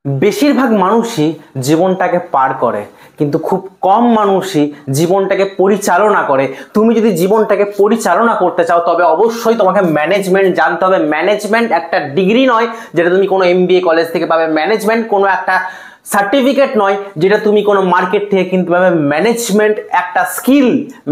বেশিরভাগ মানুষই জীবনটাকে পার করে, কিন্তু খুব কম মানুষই জীবনটাকে পরিচালনা করে। তুমি যদি জীবনটাকে পরিচালনা করতে চাও তবে অবশ্যই তোমাকে ম্যানেজমেন্ট জানতে হবে। ম্যানেজমেন্ট একটা ডিগ্রি নয় যেটা তুমি কোনো MBA কলেজ থেকে পাবে। ম্যানেজমেন্ট কোনো একটা সার্টিফিকেট নয় যেটা তুমি কোনো মার্কেট থেকে কিনতে পাবে। ম্যানেজমেন্ট একটা স্কিল,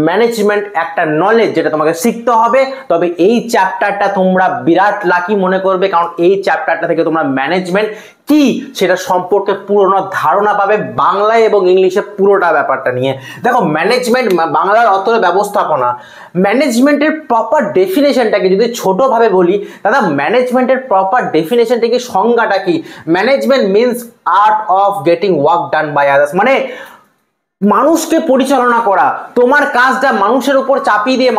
ম্যানেজমেন্ট একটা নলেজ যেটা তোমাকে শিখতে হবে। তবে এই চ্যাপ্টারটা তোমরা বিরাট লাকি মনে করবে, কারণ এই চ্যাপ্টারটা থেকে তোমরা ম্যানেজমেন্ট কি সেটা সম্পর্কে পুরোনো ধারণা পাবে, বাংলায় এবং ইংলিশে পুরোটা ব্যাপারটা নিয়ে। দেখো, ম্যানেজমেন্ট বাংলার অর্থ ব্যবস্থাপনা। ম্যানেজমেন্টের প্রপার ডেফিনেশনটাকে যদি ছোটভাবে বলি, দাদা ম্যানেজমেন্টের প্রপার ডেফিনেশনটা কি, সংজ্ঞাটা কি? Management means art of getting work done by others, মানে মানুষকে পরিচালনা করা। তোমার কাজটা মানুষের উপর চাপিয়ে দিয়ে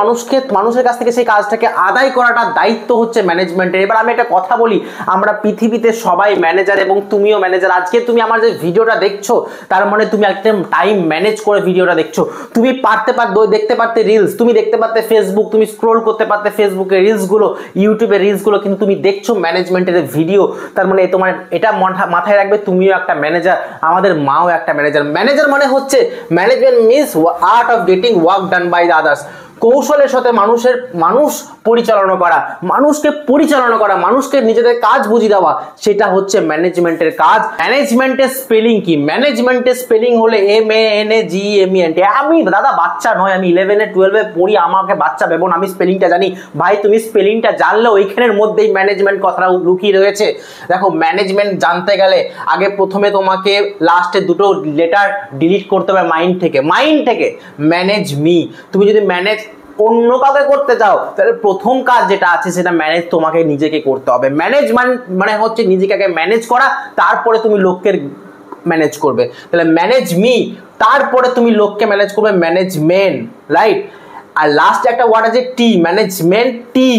মানুষের কাছ থেকে সেই কাজটাকে আদায় করাটা দায়িত্ব হচ্ছে ম্যানেজমেন্টের। এবার আমি একটা কথা বলি, আমরা পৃথিবীতে সবাই ম্যানেজার এবং তুমিও ম্যানেজার। আজকে তুমি আমার যে ভিডিওটা দেখছো তার মানে তুমি একটা টাইম ম্যানেজ করে ভিডিওটা দেখছো। তুমি দেখতে পারতে রিলস, তুমি দেখতে পারতে ফেসবুক, তুমি স্ক্রোল করতে পারতে ফেসবুকের রিলসগুলো, ইউটিউবের রিলসগুলো, কিন্তু তুমি দেখছো ম্যানেজমেন্টের ভিডিও। তার মানে তোমার এটা মাথায় রাখবে, তুমিও একটা ম্যানেজার, আমাদের মাও একটা ম্যানেজার। ম্যানেজার মানে হচ্ছে management means art of getting work done by the others. কৌশলের সাথে মানুষ পরিচালনা করা, মানুষকে নিজেদের কাজ বুঝিয়ে দেওয়া, সেটা হচ্ছে ম্যানেজমেন্টের কাজ। ম্যানেজমেন্টের স্পেলিং কি? ম্যানেজমেন্টের স্পেলিং হলে MANAGEMENT। আমি দাদা বাচ্চা নয়, আমি 11 12 পড়ি, আমাকে বাচ্চা ভেবো না, আমি স্পেলিংটা জানি। ভাই তুমি স্পেলিংটা জানলেও ওইখানের মধ্যেই ম্যানেজমেন্ট কথাটা লুকিয়ে রয়েছে। দেখো, ম্যানেজমেন্ট জানতে গেলে আগে প্রথমে তোমাকে লাস্টে দুটো লেটার ডিলিট করতে হবে মাইন্ড থেকে। Manage me. তুমি যদি ম্যানেজ অন্য কাউকে করতে চাও তাহলে প্রথম কাজ যেটা আছে সেটা ম্যানেজ তোমাকে নিজেকে করতে হবে। ম্যানেজমেন্ট মানে হচ্ছে নিজেকে আগে ম্যানেজ করা, তারপরে তুমি লোককে ম্যানেজ করবে। তাহলে ম্যানেজ মি, তারপরে তুমি লোককে ম্যানেজ করবে, ম্যানেজমেন্ট, রাইট? আর লাস্টে একটা ওয়ার্ড আছে টি, ম্যানেজমেন্ট টি,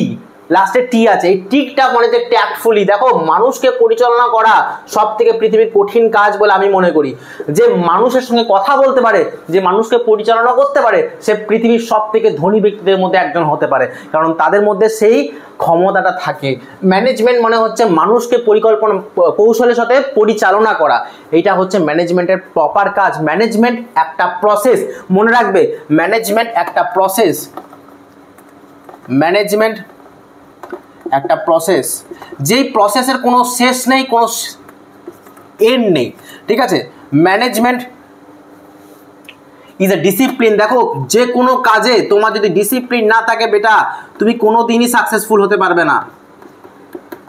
লাস্টে টি আছে। এই টিকটা মানে যে ট্যাক্টফুলি। দেখো, মানুষকে পরিচালনা করা সব থেকে পৃথিবীর কঠিন কাজ বলে আমি মনে করি। যে মানুষের সঙ্গে কথা বলতে পারে, যে মানুষকে পরিচালনা করতে পারে, সে পৃথিবীর সব থেকে ধনী ব্যক্তিদের মধ্যে একজন হতে পারে, কারণ তাদের মধ্যে সেই ক্ষমতাটা থাকে। ম্যানেজমেন্ট মানে হচ্ছে মানুষকে কৌশলের সাথে পরিচালনা করা, এইটা হচ্ছে ম্যানেজমেন্টের প্রপার কাজ। ম্যানেজমেন্ট একটা প্রসেস, মনে রাখবে, ম্যানেজমেন্ট একটা প্রসেস। ম্যানেজমেন্ট একটা প্রসেস, যেই প্রসেসের কোনো শেষ নেই, কোনো এন্ড নেই, ঠিক আছে? Management is A discipline. দেখো, যে কোনো কাজে তোমার যদি ডিসিপ্লিন না থাকে বেটা, তুমি কোনোদিনই সাকসেসফুল হতে পারবে না।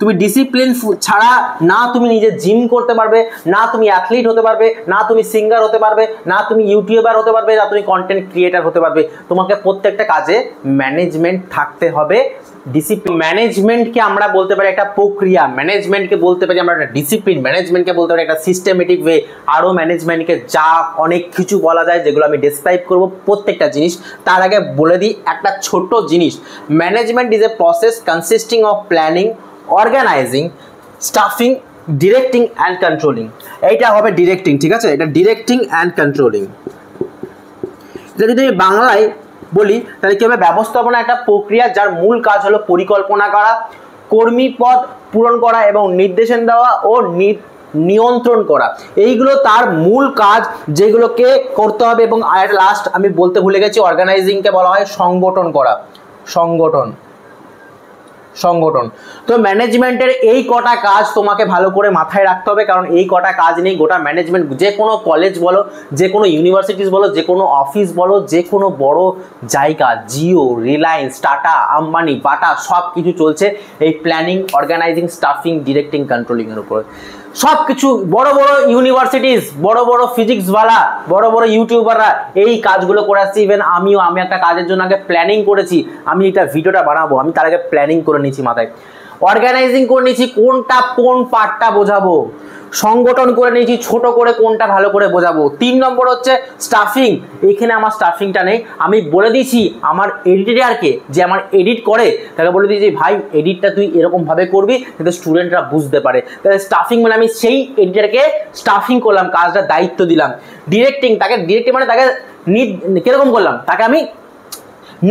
তুমি ডিসিপ্লিন ছাড়া না তুমি নিজে জিম করতে পারবে, না তুমি অ্যাথলিট হতে পারবে, না তুমি সিঙ্গার হতে পারবে, না তুমি ইউটিউবার হতে পারবে, না তুমি কন্টেন্ট ক্রিয়েটার হতে পারবে। তোমাকে প্রত্যেকটা কাজে ম্যানেজমেন্ট থাকতে হবে। ডিসিপ্লিন, ম্যানেজমেন্টকে আমরা বলতে পারি একটা প্রক্রিয়া, ম্যানেজমেন্টকে বলতে পারি আমরা একটা ডিসিপ্লিন, ম্যানেজমেন্টকে বলতে পারি একটা সিস্টেমেটিক ওয়ে। আরও ম্যানেজমেন্টকে যা অনেক কিছু বলা যায়, যেগুলো আমি ডেসক্রাইব করবো প্রত্যেকটা জিনিস। তার আগে বলে দিই একটা ছোট্ট জিনিস। Management is a process consisting of planning, organising, staffing, directing and controlling. এইটা হবে ডিরেক্টিং, ঠিক আছে? এটা ডিরেক্টিং অ্যান্ড কন্ট্রোলিং। যদি আমি বাংলায় বলি তাহলে কি হবে? ব্যবস্থাপনা একটা প্রক্রিয়া যার মূল কাজ হলো পরিকল্পনা করা, কর্মী পদ পূরণ করা এবং নির্দেশন দেওয়া ও নিয়ন্ত্রণ করা। এইগুলো তার মূল কাজ, যেগুলোকে করতে হবে। এবং আর লাস্ট আমি বলতে ভুলে গেছি, অর্গানাইজিংকে বলা হয় সংগঠন করা, সংগঠন। তো ম্যানেজমেন্টের এই কটা কাজ তোমাকে ভালো করে মাথায় রাখতে হবে, কারণ এই কটা কাজ নেই গোটা ম্যানেজমেন্ট। যে কোনো কলেজ বলো, যে কোনো ইউনিভার্সিটিস বলো, যে কোনো অফিস বলো, যে কোনো বড় জায়গা, জিও, রিলায়েন্স, টাটা, আম্বানি, বাটা, সব কিছু চলছে এই প্ল্যানিং, অর্গানাইজিং, স্টাফিং, ডিরেক্টিং, কন্ট্রোলিংয়ের উপরে। সব কিছু বড় বড় ইউনিভার্সিটিস, বড় বড় ফিজিক্সওয়ালা, বড় বড় ইউটিউবাররা এই কাজগুলো করে আসছে। ইভেন আমি একটা কাজের জন্য আগে প্ল্যানিং করেছি, আমি এটা ভিডিওটা বানাবো, আমি তার আগে প্ল্যানিং করে নিয়েছি মাথায়, অর্গানাইজিং করে নিয়েছি কোনটা কোন পার্টটা বোঝাবো, সংগঠন করে নিয়েছি ছোট করে কোনটা ভালো করে বোঝাবো। 3 নম্বর হচ্ছে স্টাফিং। এখানে আমার স্টাফিংটা নেই, আমি বলে দিয়েছি আমার এডিটরকে, যে আমার এডিট করে তাকে বলে দিয়েছি ভাই এডিটটা তুই এরকম ভাবে করবি যাতে স্টুডেন্টরা বুঝতে পারে। তাহলে স্টাফিং মানে আমি সেই এডিটরকে স্টাফিং করলাম, কাজটা দায়িত্ব দিলাম। ডিরেক্টিং, তাকে ডিরেক্টিং মানে তাকে কিরকম করলাম, তাকে আমি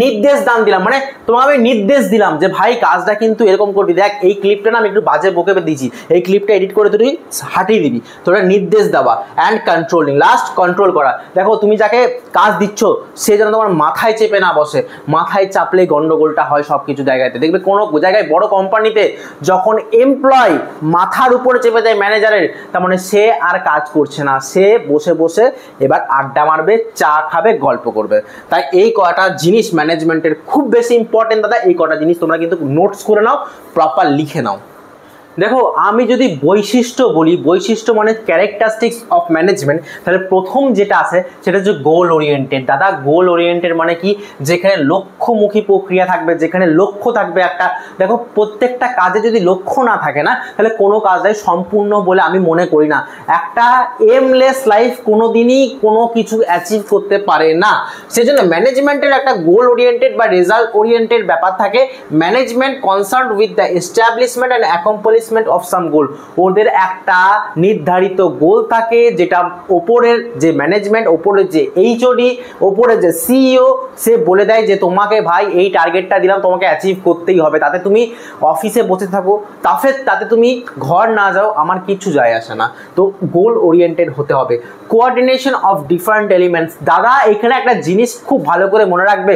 নির্দেশ দান দিলাম, মানে তোমাকে আমি নির্দেশ দিলাম যে ভাই কাজটা কিন্তু এরকম করবি, দেখ এই ক্লিপটা না আমি একটু বাজে বকে দিয়েছি, এই ক্লিপটা এডিট করে তুই হাঁটিয়ে দিবি, তোরা নির্দেশ দেওয়া। অ্যান্ড কন্ট্রোলিং, লাস্ট কন্ট্রোল করা। দেখো তুমি যাকে কাজ দিচ্ছ সে যেন তোমার মাথায় চেপে না বসে, মাথায় চাপলে গন্ডগোলটা হয় সব কিছু জায়গাতে। দেখবে কোনো জায়গায় বড় কোম্পানিতে যখন এমপ্লয় মাথার উপরে চেপে যায় ম্যানেজারের, তার মানে সে আর কাজ করছে না, সে বসে বসে এবার আড্ডা মারবে, চা খাবে, গল্প করবে। তাই এই কটা জিনিস ম্যানেজমেন্টের খুব বেশি ইম্পর্টেন্ট দাদা। এই কটা জিনিস তোমরা কিন্তু নোটস করে নাও, প্রপার লিখে নাও। দেখো আমি যদি বৈশিষ্ট্য বলি, বৈশিষ্ট্য মানে ক্যারেক্টারিস্টিক্স অফ ম্যানেজমেন্ট, তাহলে প্রথম যেটা আছে সেটা হচ্ছে গোল ওরিয়েন্টেড। দাদা গোল ওরিয়েন্টেড মানে কি, যেখানে লক্ষ্যমুখী প্রক্রিয়া থাকবে, যেখানে লক্ষ্য থাকবে একটা। দেখো প্রত্যেকটা কাজে যদি লক্ষ্য না থাকে না, তাহলে কোনো কাজটাই সম্পূর্ণ বলে আমি মনে করি না। একটা এমলেস লাইফ কোনোদিনই কোনো কিছু অ্যাচিভ করতে পারে না। সেজন্য ম্যানেজমেন্টের একটা গোল ওরিয়েন্টেড বা রেজাল্ট ওরিয়েন্টেড ব্যাপার থাকে। Management concern with the establishment and accomplishment of some goal. ওদের একটা নির্ধারিত গোল থাকে, যেটা ওপরের যে ম্যানেজমেন্ট, ওপরের যে এইচওডি, ওপরের যে সিইও, সে বলে দেয় যে তোমাকে ভাই এই টার্গেটটা দিলাম, তোমাকে অ্যাচিভ করতেই হবে। তাতে তুমি অফিসে বসে থাকো, তাতে তুমি ঘর না যাও, আমার কিছু যায় আসে না। তো গোল ওরিয়েন্টেড হতে হবে। Coordination of different elements. দাদা এখানে একটা জিনিস খুব ভালো করে মনে রাখবে,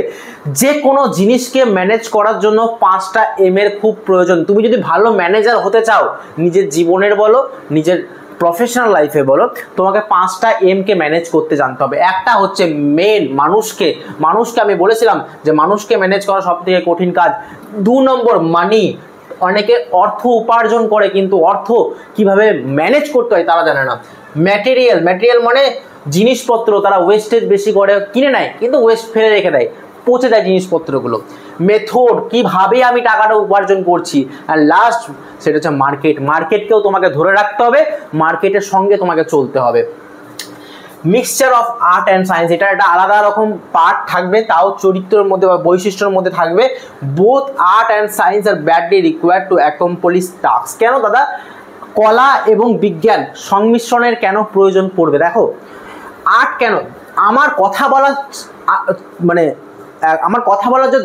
যে কোনো জিনিসকে ম্যানেজ করার জন্য 5টা এম এর খুব প্রয়োজন। তুমি যদি ভালো ম্যানেজার হতে চাও, নিজের জীবনের বলো, নিজের প্রফেশনাল লাইফে বলো, তোমাকে 5টা এম কে ম্যানেজ করতে জানতে হবে। একটা হচ্ছে মেন মানুষকে আমি বলেছিলাম যে মানুষকে ম্যানেজ করা সব থেকে কঠিন কাজ। 2 নম্বর মানি। অনেকে অর্থ উপার্জন করে কিন্তু অর্থ কিভাবে ম্যানেজ করতে হয় তারা জানে না। ম্যাটেরিয়াল মানে জিনিসপত্র, তারা ওয়েস্টেজ বেশি করে কিনে নেয় কিন্তু ওয়েস্ট ফেলে রেখে দেয়, পচে যায় জিনিসপত্রগুলো। মেথড, কিভাবে আমি টাকাটা উপার্জন করছি। আর লাস্ট সেটা হচ্ছে মার্কেটকেও তোমাকে ধরে রাখতে হবে, মার্কেটের সঙ্গে তোমাকে চলতে হবে। Mixture of art and science, এটা একটা আলাদা রকম পার্ট থাকবে, তাও চরিত্রের মধ্যে বা বৈশিষ্ট্যের মধ্যে থাকবে। Both art and science R badly required to accomplish task. কেন দাদা কলা এবং বিজ্ঞান সংমিশ্রণের কেন প্রয়োজন পড়বে? দেখো আর্ট কেন, আমার কথা বলা মানে আমার কথা বলার যে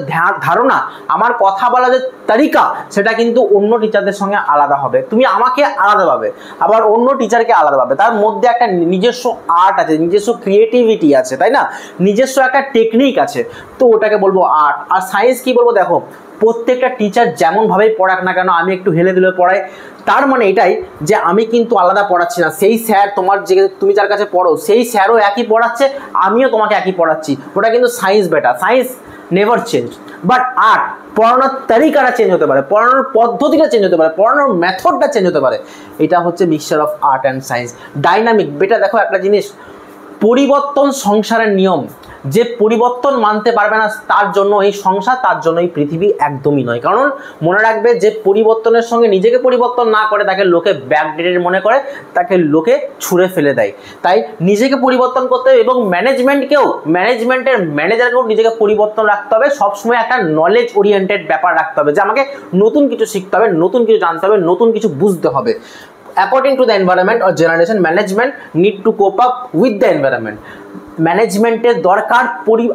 ধারণা, আমার কথা বলার যে তারিকা, সেটা কিন্তু অন্য টিচারদের সঙ্গে আলাদা হবে। তুমি আমাকে আলাদা পাবে, আবার অন্য টিচারকে আলাদা পাবে। তার মধ্যে একটা নিজস্ব আর্ট আছে, নিজস্ব ক্রিয়েটিভিটি আছে, তাই না? নিজস্ব একটা টেকনিক আছে, তো ওটাকে বলবো আর্ট। আর সায়েন্স কি বলবো? দেখো প্রত্যেকটা টিচার যেমনভাবেই পড়াক না কেন, আমি একটু হেলে দিলে পড়াই, তার মানে এটাই যে আমি কিন্তু আলাদা পড়াচ্ছি না। সেই স্যার তুমি যার কাছে পড়ো সেই স্যারও একই পড়াচ্ছে, আমিও তোমাকে একই পড়াচ্ছি। ওটা কিন্তু science better, science never change. But art পড়ানোর তারিকাটা চেঞ্জ হতে পারে, পড়ানোর পদ্ধতিটা চেঞ্জ হতে পারে, পড়ানোর মেথডটা চেঞ্জ হতে পারে। এটা হচ্ছে mixture of art and science. Dynamic, বেটা দেখো একটা জিনিস, পরিবর্তন সংসারের নিয়ম। যে পরিবর্তন মানতে পারবে না তার জন্য এই সংসার, তার জন্য এই পৃথিবী একদমই নয়। কারণ মনে রাখবে, যে পরিবর্তনের সঙ্গে নিজেকে পরিবর্তন না করে তাকে লোকে ব্যাকডেটেড মনে করে, তাকে লোকে ছুঁড়ে ফেলে দেয়। তাই নিজেকে পরিবর্তন করতে হবে এবং ম্যানেজমেন্টের ম্যানেজারকেও নিজেকে পরিবর্তন রাখতে হবে। সবসময় একটা নলেজ ওরিয়েন্টেড ব্যাপার রাখতে হবে, যে আমাকে নতুন কিছু শিখতে হবে, নতুন কিছু জানতে হবে, নতুন কিছু বুঝতে হবে। According to the environment or generation, management need to cope up with the environment. ম্যানেজমেন্টের দরকার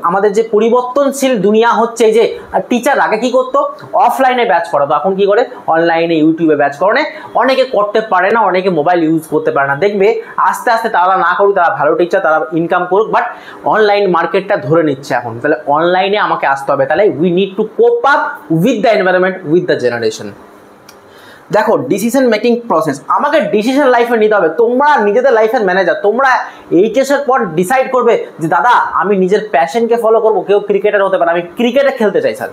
আমাদের যে পরিবর্তনশীল দুনিয়া হচ্ছে। যে টিচার আগে কি করতো, অফলাইনে ব্যাচ করাতো, এখন কি করে অনলাইনে ইউটিউবে ব্যাচ করে। অনেকে করতে পারে না, অনেকে মোবাইল ইউজ করতে পারে না। দেখবে আস্তে আস্তে তারা না করুক, তারা ভালো টিচার, তারা ইনকাম করুক, বাট অনলাইন মার্কেটটা ধরে নিচ্ছে এখন। তাহলে অনলাইনে আমাকে আসতে হবে, তাহলে we need to cope up with the environment, with the generation. দেখো ডিসিশন মেকিং প্রসেস, আমাকে ডিসিশন লাইফে নিতে হবে। তোমরা নিজেদের লাইফের ম্যানেজার, তোমরা এইচএসের পর ডিসাইড করবে যে দাদা আমি নিজের প্যাশনকে ফলো করবো। কেউ ক্রিকেটার হতে পারে, আমি ক্রিকেটে খেলতে চাই স্যার,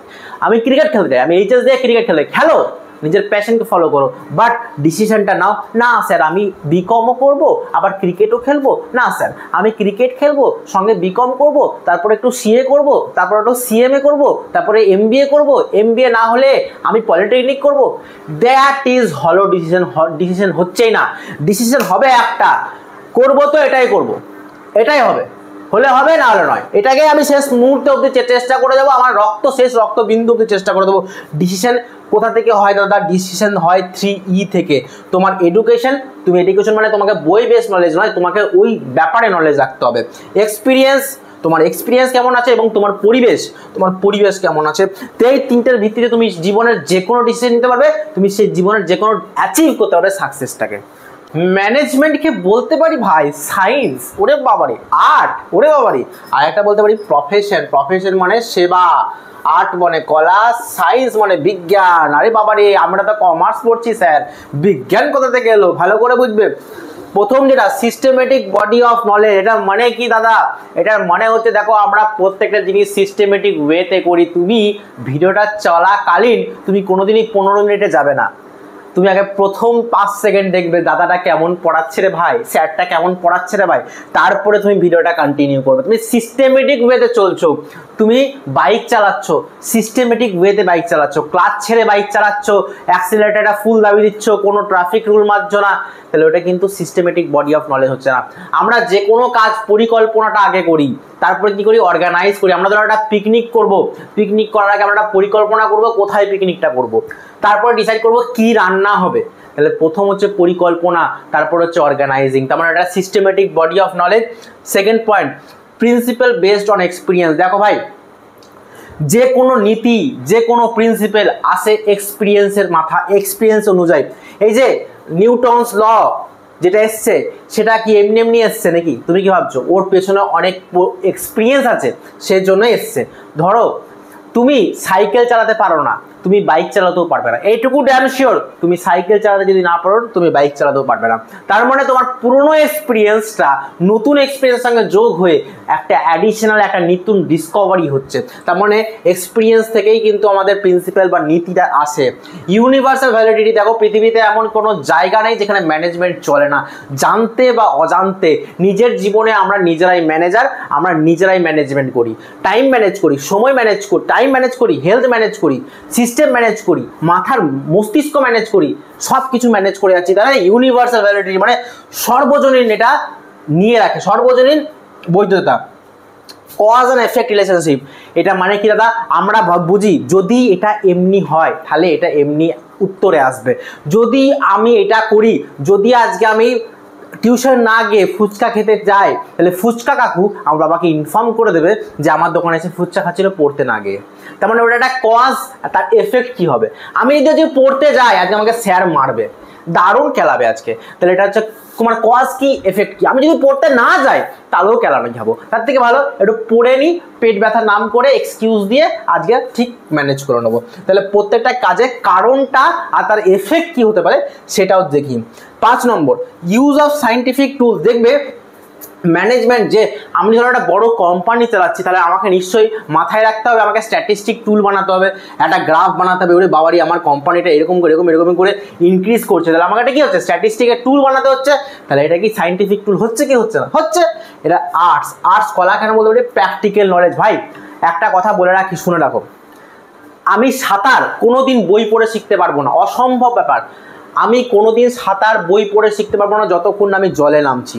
আমি ক্রিকেট খেলতে চাই, আমি এইচএস দিয়ে ক্রিকেট খেলো, নিজের প্যাশনকে ফলো করো। বাট ডিসিশনটা নাও, না স্যার আমি বিকমও করবো আবার ক্রিকেটও খেলবো, না স্যার আমি ক্রিকেট খেলবো সঙ্গে বিকম করবো, তারপরে একটু সিএ করবো, তারপরে একটু সিএমএ করবো, তারপরে এমবিএ করবো, এমবিএ না হলে আমি পলিটেকনিক করবো। দ্যাট ইজ হলো ডিসিশন হচ্ছেই না। ডিসিশন হবে একটা, করবো তো এটাই করবো, এটাই হবে, হলে হবে না হলে নয়। এটাকে আমি শেষ মুহূর্তে অবধি চেষ্টা করে যাবো, আমার শেষ রক্তবিন্দু অবধি চেষ্টা করে দেবো। ডিসিশন কোথা থেকে হয় দাদা? ডিসিশন হয় 3E থেকে। তোমার এডুকেশন, তুমি এডুকেশন মানে তোমাকে বই বেস নলেজ নয়, তোমাকে ওই ব্যাপারে নলেজ রাখতে হবে। এক্সপিরিয়েন্স, তোমার এক্সপিরিয়েন্স কেমন আছে এবং তোমার পরিবেশ কেমন আছে। তো এই তিনটের ভিত্তিতে তুমি জীবনের যে কোনো ডিসিশন নিতে পারবে, তুমি সেই জীবনের যে কোনো অ্যাচিভ করতে পারবে সাকসেসটাকে। ম্যানেজমেন্টকে বলতে পারি ভাই সায়েন্স, ওরে বাবারে আর্ট, ওরে বাবারে আর একটা বলতে পারি প্রফেশন মানে সেবা, আর্ট মানে কলা, সায়েন্স মানে বিজ্ঞান। আরে বাবারে আমরা তো কমার্স পড়ছি স্যার, বিজ্ঞান কোথা থেকে এলো ভালো করে বুঝবে। প্রথম যেটা সিস্টেমেটিক বডি অফ নলেজ, এটা মানে কি দাদা? এটার মানে হচ্ছে দেখো আমরা প্রত্যেকটা জিনিস সিস্টেমেটিক ওয়েতে করি। তুমি ভিডিওটা চলাকালীন তুমি কোনোদিনই 15 মিনিটে যাবে না, তুমি আগে প্রথম 5 সেকেন্ড দেখবে দাদাটা কেমন পড়াচ্ছে রে ভাই, স্যারটা কেমন পড়াচ্ছে রে ভাই, তারপরে তুমি ভিডিওটা কন্টিনিউ করবে। তুমি সিস্টেমেটিক ওয়েতে চলছো, তুমি বাইক চালাচ্ছ সিস্টেমেটিক ওয়েতে বাইক চালাচ্ছ, ক্লাচ ছেড়ে বাইক চালাচ্ছ, অ্যাক্সিলারেটরটা ফুল দাবিয়ে দিচ্ছ, কোনো ট্রাফিক রুল মানছ না, তাহলে ওটা কিন্তু সিস্টেমেটিক বডি অফ নলেজ হচ্ছে না। আমরা যে কোনো কাজ পরিকল্পনাটা আগে করি, তারপরে কি করি অর্গানাইজ করি। আমরা ধরো একটা পিকনিক করব, পিকনিক করার আগে আমরা একটা পরিকল্পনা করব কোথায় পিকনিকটা করব, তারপরে ডিসাইড করব কি রান্না হবে। তাহলে প্রথম হচ্ছে পরিকল্পনা, তারপর হচ্ছে অর্গানাইজিং, তার মানে একটা systematic body of knowledge. Second point principal based on experience. দেখো ভাই যে কোনো নীতি যে কোনো প্রিন্সিপাল আসে এক্সপিরিয়েন্সের এক্সপিরিয়েন্স অনুযায়ী। এই যে নিউটনস ল যেটা এসছে সেটা কি এমনি এমনি এসছে নাকি? তুমি কি ভাবছো? ওর পেছনে অনেক এক্সপিরিয়েন্স আছে, সেজন্য এসছে। ধরো তুমি সাইকেল চালাতে পারো না, তুমি বাইক চালাতেও পারবে না, এইটুকু ড্যাম শিওর। তুমি সাইকেল চালাতে যদি না পারো তুমি বাইক চালাতেও পারবে না। তার মানে তোমার পুরনো এক্সপিরিয়েন্সটা নতুন এক্সপিরিয়েন্সের সঙ্গে যোগ হয়ে একটা অ্যাডিশনাল একটা নতুন ডিসকভারি হচ্ছে। তার মানে এক্সপিরিয়েন্স থেকেই কিন্তু আমাদের প্রিন্সিপাল বা নীতিটা আসে। ইউনিভার্সাল ভ্যালিডিটি, দেখো পৃথিবীতে এমন কোনো জায়গা নেই যেখানে ম্যানেজমেন্ট চলে না। জানতে বা অজান্তে নিজের জীবনে আমরা নিজেরাই ম্যানেজার, আমরা নিজেরাই ম্যানেজমেন্ট করি, টাইম ম্যানেজ করি, সময় ম্যানেজ করি, টাইম ম্যানেজ করি, হেলথ ম্যানেজ করি, সিস্টেম ম্যানেজ করি, মাথার মস্তিষ্ক ম্যানেজ করি, সব কিছু ম্যানেজ করে যাচ্ছি। তাহলে ইউনিভার্সাল ভ্যালিডিটি মানে সর্বজনীন, এটা নিয়ে রাখে সর্বজনীন বৈধতা। কজ অ্যান্ড এফেক্ট রিলেশনশিপ, এটা মানে কি দাদা? আমরা বুঝি যদি এটা এমনি হয় তাহলে এটা এমনি উত্তরে আসবে। যদি আমি এটা করি, যদি আজকে আমি টিউশন না গিয়ে ফুচকা খেতে যাই, তাহলে ফুচকা কাকু আমার বাবাকে ইনফর্ম করে দেবে যে আমার দোকানে এসে ফুচকা খাচ্ছিল পড়তে না গিয়ে। তার মানে ওটা একটা কজ, তার এফেক্ট কি হবে? আমি যদি পড়তে যাই আজকে আমাকে স্যার মারবে, দারুণ খেলাবে আজকে, তাহলে এটা হচ্ছে তোমার কজ কি এফেক্ট কি। আমি যদি পড়তে না যাই তাহলেও খেলানো যাবো, তার থেকে ভালো একটু পড়ে নিই, পেট ব্যথার নাম করে এক্সকিউজ দিয়ে আজকে ঠিক ম্যানেজ করে নেবো। তাহলে প্রত্যেকটা কাজে কারণটা আর তার এফেক্ট কি হতে পারে সেটাও দেখি। 5 নম্বর ইউজ অফ সায়েন্টিফিক টুলস। দেখবে ম্যানেজমেন্ট, যে আমি ধরো একটা বড় কোম্পানি চালাচ্ছি, তাহলে আমাকে নিশ্চয়ই মাথায় রাখতে হবে, আমাকে স্ট্যাটিস্টিক টুল বানাতে হবে, একটা গ্রাফ বানাতে হবে। ওরে বাবারি আমার কোম্পানিটা এরকম করে এরকম করে ইনক্রিজ করছে, তাহলে আমাকে এটা কি হচ্ছে? স্ট্যাটিস্টিকের টুল বানাতে হচ্ছে। তাহলে এটা কি সায়েন্টিফিক টুল হচ্ছে কি হচ্ছে না? হচ্ছে। এটা আর্টস কলা কেন বলতে পারি? Practical knowledge. ভাই একটা কথা বলে রাখি, শুনে রাখো, আমি সাঁতার কোনোদিন বই পড়ে শিখতে পারবো না, অসম্ভব ব্যাপার। আমি কোনোদিন সাঁতার বই পড়ে শিখতে পারবো না যতক্ষণ না আমি জলে নামছি।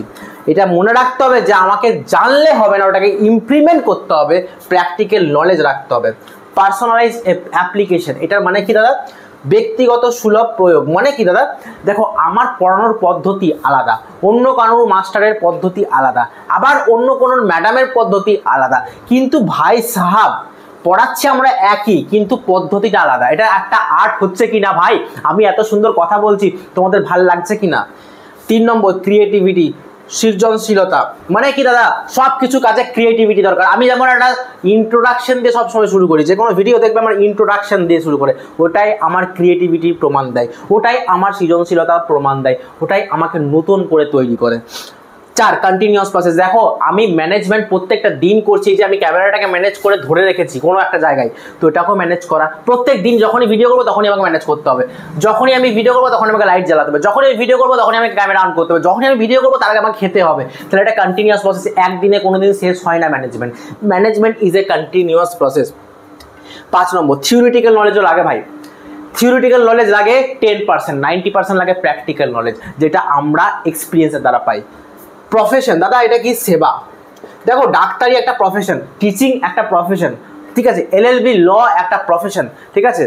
এটা মনে রাখতে হবে যে আমাকে জানলে হবে না, ওটাকে ইমপ্লিমেন্ট করতে হবে, প্র্যাকটিক্যাল নলেজ রাখতে হবে। পার্সোনালাইজ অ্যাপ্লিকেশন, এটার মানে কি দাদা? ব্যক্তিগত সুলভ প্রয়োগ। মানে কি দাদা? দেখো আমার পড়ানোর পদ্ধতি আলাদা, অন্য কারোর মাস্টারের পদ্ধতি আলাদা, আবার অন্য কোনো ম্যাডামের পদ্ধতি আলাদা, কিন্তু ভাই সাহাব পড়াচ্ছি আমরা একই, কিন্তু পদ্ধতিটা আলাদা। এটা একটা আর্ট হচ্ছে কিনা ভাই? আমি এত সুন্দর কথা বলছি, তোমাদের ভাল লাগছে কিনা? 3 নম্বর ক্রিয়েটিভিটি, সৃজনশীলতা। মানে কি দাদা? সব কিছু কাজে ক্রিয়েটিভিটি দরকার। আমি যেমন একটা ইন্ট্রোডাকশন দিয়ে সবসময় শুরু করি, যে কোনো ভিডিও দেখবে আমার ইন্ট্রোডাকশন দিয়ে শুরু করে, ওটাই আমার ক্রিয়েটিভিটির প্রমাণ দেয়, ওটাই আমার সৃজনশীলতার প্রমাণ দেয়, ওটাই আমাকে নতুন করে তৈরি করে। 4 কন্টিনিউয়াস প্রসেস। দেখো আমি ম্যানেজমেন্ট প্রত্যেকটা দিন করছি, যে আমি ক্যামেরাটাকে ম্যানেজ করে ধরে রেখেছি কোনো একটা জায়গায়, তো এটাকেও ম্যানেজ করা। প্রত্যেক দিন যখনই ভিডিও করবো তখনই আমাকে ম্যানেজ করতে হবে, যখনই আমি ভিডিও করবো তখনই আমাকে লাইট জ্বালাতে হবে, যখনই আমি ভিডিও করবো তখনই আমাকে ক্যামেরা অন করতে হবে, যখনই আমি ভিডিও করবো তার আগে আমাকে খেতে হবে। তাহলে এটা কন্টিনিউয়াস প্রসেস, একদিনে কোনোদিন শেষ হয় না। Management is a continuous process. 5 নম্বর থিওরিটিক্যাল নলেজও লাগে ভাই। থিওরিটিক্যাল নলেজ লাগে 10%, 90% লাগে প্র্যাকটিক্যাল নলেজ, যেটা আমরা এক্সপিরিয়েন্সের দ্বারা পাই। প্রফেশন, দাদা এটা কি? সেবা। দেখো ডাক্তারি একটা প্রফেশন, টিচিং একটা প্রফেশন, ঠিক আছে, LLB ল একটা প্রফেশন, ঠিক আছে,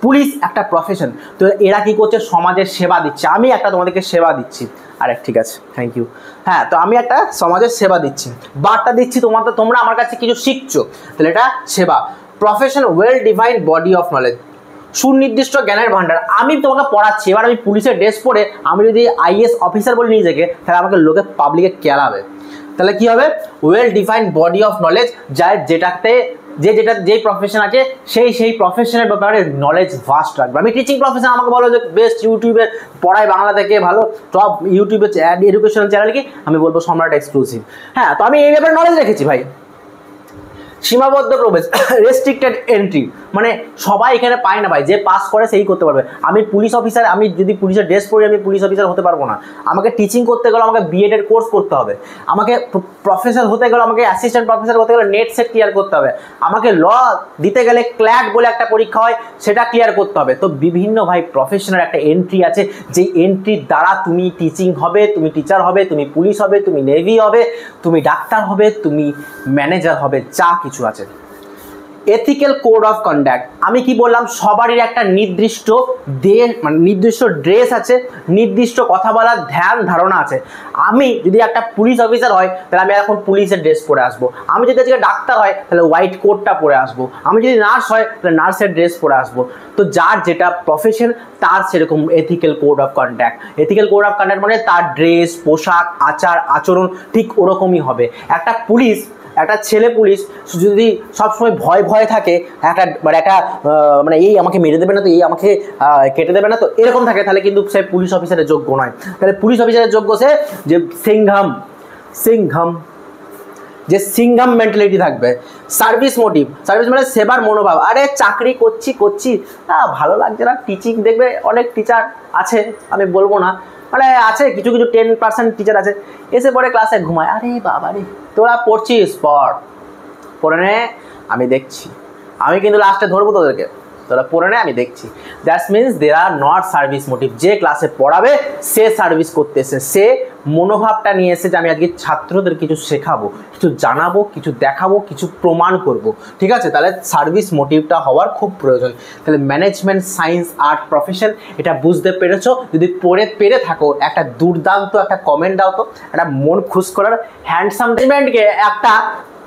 পুলিশ একটা প্রফেশন। তো এরা কি করছে, সমাজের সেবা দিচ্ছে। আমি একটা তোমাদেরকে সেবা দিচ্ছি, আরে ঠিক আছে, থ্যাংক ইউ। হ্যাঁ, তো আমি একটা সমাজের সেবা দিচ্ছি, বার্তা দিচ্ছি তোমরা আমার কাছে কিছু শিখছো, তাহলে এটা সেবা। Profession well defined body of knowledge, সুনির্দিষ্ট জ্ঞানের ভান্ডার। আমি তোমাকে পড়াচ্ছি, এবার আমি পুলিশের ড্রেস পরে আমি যদি IAS অফিসার বলে নিজেকে, তাহলে আমাকে লোকে পাবলিকে কেলাবে। তাহলে কি হবে, well defined body of knowledge, যেই প্রফেশন আছে সেই প্রফেশনের ব্যাপারে নলেজ ভাস্ট রাখবে। আমি টিচিং প্রফেশন, আমাকে বলো যে বেস্ট ইউটিউবে পড়ায় বাংলা থেকে ভালো টপ ইউটিউবে এডুকেশনাল চ্যানেল কি, আমি বলবো সম্রাট এক্সক্লুসিভ। হ্যাঁ, তো আমি এই ব্যাপারে নলেজ রেখেছি ভাই। সীমাবদ্ধ প্রবেশ, রেস্ট্রিক্টেড এন্ট্রি, মানে সবাই এখানে পায় না ভাই, যে পাস করে সেই করতে পারবে। আমি পুলিশ অফিসার, আমি যদি পুলিশের ড্রেস পরে আমি পুলিশ অফিসার হতে পারবো না। আমাকে টিচিং করতে গেলে আমাকে B.Ed এর কোর্স করতে হবে। আমাকে প্রফেসর হতে গেলে, আমাকে অ্যাসিস্ট্যান্ট প্রফেসর হতে গেলে নেট সেট ক্লিয়ার করতে হবে। আমাকে ল দিতে গেলে ক্ল্যাট বলে একটা পরীক্ষা হয়, সেটা ক্লিয়ার করতে হবে। তো বিভিন্ন ভাই প্রফেশনের একটা এন্ট্রি আছে, যেই এন্ট্রির দ্বারা তুমি টিচিং হবে, তুমি টিচার হবে, তুমি পুলিশ হবে, তুমি নেভি হবে, তুমি ডাক্তার হবে, তুমি ম্যানেজার হবে, যা কিছু আছে। এথিক্যাল কোড অফ কন্ডাক্ট, আমি কি বললাম, সবারই একটা নির্দিষ্ট নির্দিষ্ট ড্রেস আছে, নির্দিষ্ট কথা বলার ধ্যান ধারণা আছে। আমি যদি একটা পুলিশ অফিসার হয়, তাহলে আমি এখন পুলিশের ড্রেস পরে আসবো। আমি যদি আজকে ডাক্তার হয়, তাহলে হোয়াইট কোটটা পরে আসবো। আমি যদি নার্স হয়, তাহলে নার্সের ড্রেস পরে আসবো। তো যার যেটা প্রফেশন, তার সেরকম ethical code of conduct. Ethical code of conduct মানে তার ড্রেস, পোশাক, আচার আচরণ ঠিক ওরকমই হবে। একটা পুলিশ, একটা ছেলে পুলিশ যদি সবসময় ভয়ে থাকে, মানে এই আমাকে মেরে দেবে না তো, এই আমাকে কেটে দেবে না তো, এরকম থাকে, তাহলে কিন্তু সে পুলিশ অফিসারের যোগ্য নয়। তাহলে পুলিশ অফিসারের যোগ্য সে যে সিংহাম মেন্টালিটি থাকবে। সার্ভিস মোটিভ, সার্ভিস মানে সেবার মনোভাব। আরে চাকরি করছি ভালো লাগছে না, টিচিং দেখবে অনেক টিচার আছে, আমি বলবো না, মানে আছে কিছু 10% টিচার আছে, এসে পরে ক্লাসে ঘুমায়। আরে বাবা রে, তোরা পড়ছিস, পড়ে নে, আমি দেখছি, আমি কিন্তু লাস্টে ধরবো তোদেরকে, তোরা পড়ে নে, আমি দেখছি। That's means they are not service motive. যে ক্লাসে পড়াবে সে সার্ভিস করতে এসে, সে মনোভাবটা নিয়ে এসে যে আমি আজকে ছাত্রদের কিছু শেখাবো, কিছু জানাবো, কিছু দেখাবো, কিছু প্রমাণ করব, ঠিক আছে। তাহলে সার্ভিস মোটিভটা হওয়ার খুব প্রয়োজন। তাহলে ম্যানেজমেন্ট সায়েন্স আর্ট প্রফেশন, এটা বুঝতে পেরেছো? যদি পেরে থাকো, একটা দুর্দান্ত একটা কমেন্ট দাও তো, একটা মন খুশ করার। হ্যান্ডসাম ম্যানেজমেন্টকে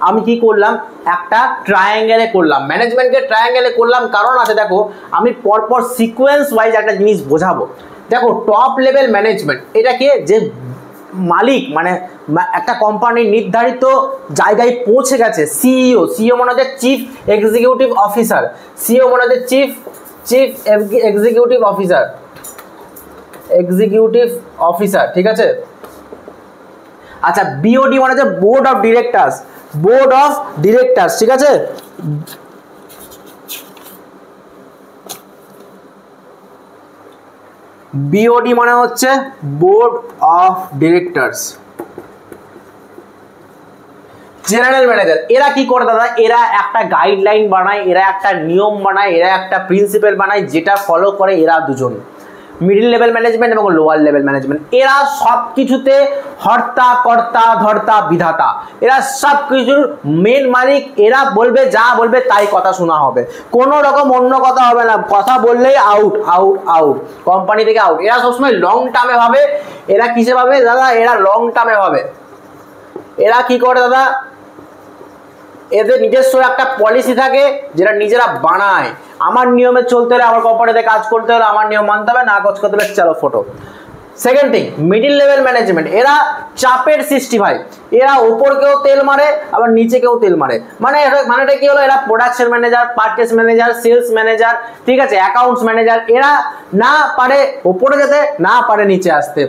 আমি কি করলাম, একটা ট্রায়াঙ্গেলে করলাম, ম্যানেজমেন্টকে ট্রায়াঙ্গেলে করলাম, কারণ আছে দেখো, আমি পরপর সিকোয়েন্স ওয়াইজ একটা জিনিস বোঝাবো। দেখো, টপ লেভেল ম্যানেজমেন্ট এটা কি, যে মালিক মানে একটা কোম্পানির নির্ধারিত জায়গায় পৌঁছে গেছে, সিইও মানে হচ্ছে চিফ এক্সিকিউটিভ অফিসার, সিইও মানে হচ্ছে চিফ এক্সিকিউটিভ অফিসার, ঠিক আছে। আচ্ছা, BOD মানে হচ্ছে বোর্ড অফ ডিরেক্টরস, ঠিক আছে। BOD মানে হচ্ছে board of directors. General manager, এরা কি করে দাদা, এরা একটা গাইডলাইন বানায়, এরা একটা নিয়ম বানায়, এরা একটা প্রিন্সিপাল বানায়, যেটা ফলো করে এরা দুজন। মিডল লেভেল ম্যানেজমেন্ট এবং লোয়ার লেভেল ম্যানেজমেন্ট, এরা সব কিছুতে হর্তা কর্তা ধর্তা বিধাতা, এরা সব কিছুর মেন মালিক। এরা বলবে, যা বলবে তাই কথা শোনা হবে, কোনো রকম অন্য কথা হবে না। কথা বললেই আউট, কোম্পানি থেকে আউট। এরা সবসময় লং টার্মে ভাবে। এরা কিসে ভাবে দাদা, এরা লং টার্মে ভাবে। এরা কি করে দাদা, এদের নিজস্ব একটা পলিসি থাকে, যেটা নিজেরা বানায়। আমার নিয়মে চলতে হলে, আমার কোম্পানিতে কাজ করতে হলে আমার নিয়ম মানতে হবে, না কাজ করতে হলে চলো photo. Second thing, middle level management, এরা চাপের সৃষ্টি ভাই। এরা উপরকেও তেল মারে, আবার নিচেকেও তেল মারে। মানেটা কি হলো, এরা production manager, purchase manager, sales manager, ঠিক আছে, অ্যাকাউন্টস ম্যানেজার। এরা না পারে উপরে যেতে, না পারে নিচে আসতে।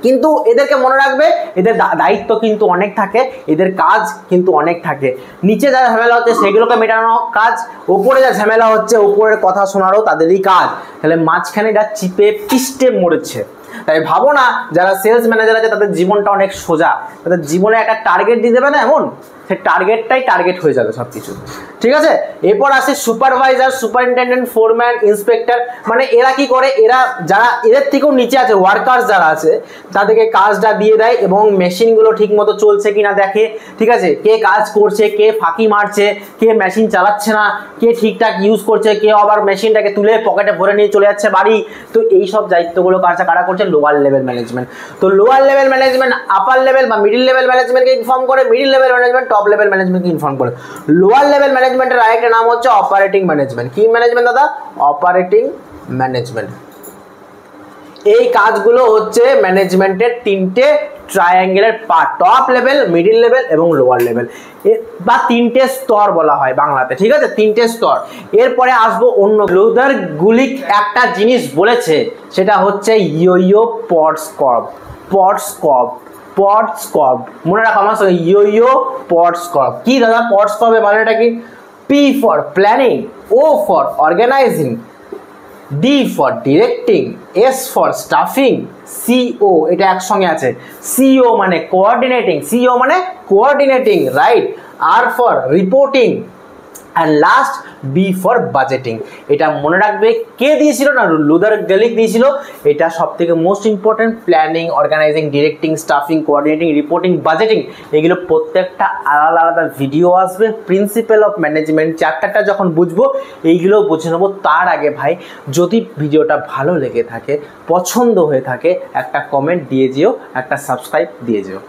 কিন্তু এদেরকে মনে রাখবে, এদের দায়িত্ব কিন্তু অনেক থাকে, এদের কাজ কিন্তু অনেক থাকে। নিচে যা ঝামেলা হচ্ছে সেগুলোকে মেটানো কাজ, ওপরে যা ঝামেলা হচ্ছে ওপরের কথা শোনারও তাদেরই কাজ। তাহলে মাঝখানে এরা চিপে পিষ্টে মরেছে। তাই ভাবো না, যারা সেলস ম্যানেজার আছে তাদের জীবনটা অনেক সোজা, তাদের জীবনে একটা টার্গেট দিয়ে দেবে না এমন, সে টার্গেটটাই টার্গেট হয়ে যাবে সব কিছু। ঠিক আছে, এরপর আসে সুপারভাইজার, সুপারিনটেন্ডেন্ট, ফোরম্যান, ইন্সপেক্টর। মানে এরা কি করে, এরা যারা এদের থেকেও নিচে আছে ওয়ার্কার্স যারা আছে তাদেরকে কাজটা দিয়ে দেয় এবং মেশিনগুলো ঠিক মতো চলছে কিনা দেখে। ঠিক আছে, কে কাজ করছে, কে ফাঁকি মারছে, কে মেশিন চালাচ্ছে না, কে ঠিকঠাক ইউজ করছে, কে আবার মেশিনটাকে তুলে পকেটে ভরে নিয়ে চলে যাচ্ছে বাড়ি। তো এই সব দায়িত্বগুলো কারা করছে? Lower level management. তো lower level management upper level বা মিডিল লেভেল ম্যানেজমেন্টকে ইনফর্ম করে, middle level management top level ম্যানেজমেন্টকে ইনফর্ম করে। লোয়ার লেভেল ম্যানেজমেন্টের আরেকটা নাম হচ্ছে অপারেটিং ম্যানেজমেন্ট। কি ম্যানেজমেন্ট দাদা? Operating management. এই কাজগুলো হচ্ছে ম্যানেজমেন্টের তিনটে ট্রায়াঙ্গেলের part, top level, middle level এবং লোয়ার লেভেল, বা তিনটে স্তর বলা হয় বাংলাতে। ঠিক আছে, তিনটে স্তর। এরপরে আসবো অন্য। লুদার গুলিক একটা জিনিস বলেছে, সেটা হচ্ছে ইয়ো পডস্কর্ব। পডস্কর্ব, পডস্কর্ব মনে রাখো আমার সঙ্গে, ইয়ো পডস্কর্ব। কি দাদা পডস্কর্বের মানেটা কি? P for planning, O for organising, D for directing, S for staffing, CO এটা একসঙ্গে আছে। CO মানে coordinating, CO মানে coordinating, right? R for reporting and last B for budgeting। এটা মনে রাখবে। কে দিয়েছিল? না, লুদার গ্যালিক দিয়েছিল। এটা সবথেকে most important. Planning, organising, directing, staffing, coordinating, reporting, budgeting, এগুলো প্রত্যেকটা আলাদা আলাদা ভিডিও আসবে। প্রিন্সিপাল অফ ম্যানেজমেন্ট চ্যাপ্টারটা যখন বুঝবো এইগুলো বুঝে নেবো। তার আগে ভাই যদি ভিডিওটা ভালো লেগে থাকে, পছন্দ হয়ে থাকে, একটা কমেন্ট দিয়ে যেও, একটা সাবস্ক্রাইব দিয়ে যেও।